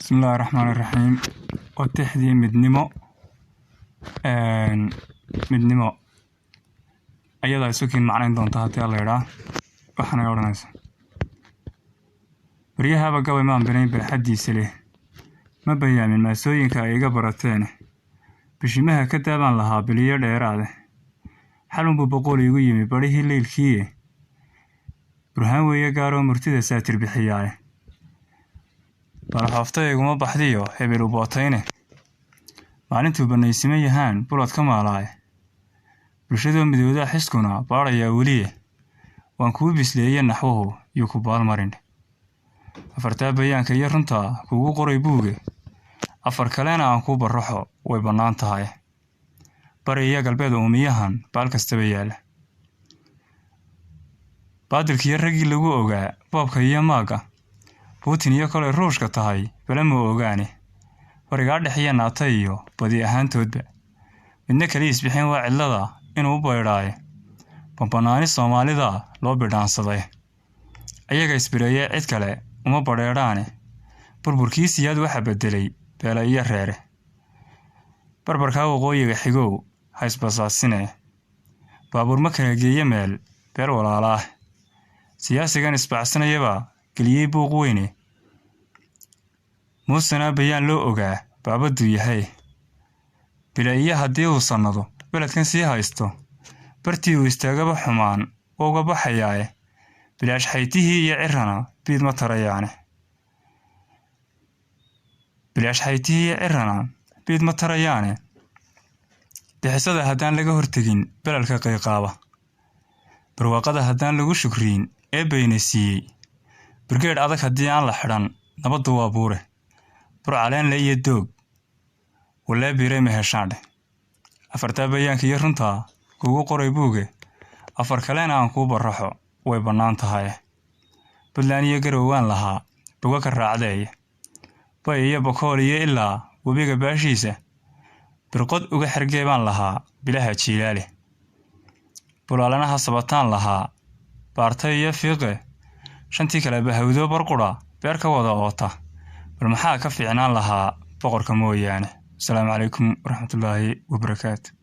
بسم الله الرحمن الرحيم وتحدي مدنمو مدنمو أيضا سكين معنى دونتا هاتي الله يراه وحنا يورناس بريها بقوي ما بنين بالحديث له ما بيان من مسوين كأيجا برتين بشمها كتابا لها بليا ديراده حلم بقول يقيم بريه الليل كيه برهان ويجارو مرتدى ساتر بحياه baraxaftaygu ma baxdiyo hebel u bootayne maalintuu banaysimay yahaan bulad ka maalaay bulshada midowda xiskuna baaraya waliye waan ku bisleeyay naxwuhu iyo ku baalmarin afarta bayaanka iyo runta kugu qoray buuge afar kalena aan ku baraxo way banaan tahay bariya galbeed uumiyahan baal kastaba yaala baadilkii ragii lagu ogaa boobka iyo maaga Putin iyo kale ruushka tahay balama ogaane wariga dhaxiya naatay iyo badi ahaantoodba midna kale isbixin waa cilada inuu bayraayo bambanaani Soomaalida loo bidhaansaday ayaga isbireeyay cid kale uma bareeraane burburkiisiyad waxa bedelay beela iyo reere barbarka waqooyiga xigow haysbasaasine baabuur ma kala geeyo meel beer walaalaah siyaasigan isbacsanayaba keliyay buuq weyne muusana bayaan loo ogaa baabadu yahay bilaayiya haddii uu sanado beledkan sii haysto bartii uu istaagaba xumaan uga baxayaaye bilaash xaytihii iyo cirana biid ma tarayaane bixisada haddaan laga hortegin belalka qayqaaba barwaaqada haddaan lagu shukriin ee baynasiiyey برجير أذاك هديان لحران نبض وابوره برعلان لي الدوق ولا بيري مهشان أفرتا بيان كي يرنتا كوكو قريبوغي أفر كلان عن كوب الرحو ويبنان تهاي بدلان يقروان لها بوك الرعدي بايا بكولي إلا وبيغ باشيسة برقود اوغا حرقيبان لها بلاها تشيلالي بلالانها صبطان لها بارتاي يفيقه shantii kale bahawdo barqura beerka wada oota bal maxaa ka fiicnaan lahaa boqorka mooyaane. Assalaamu calaykum waraxmatullaahi wabarakaatuh.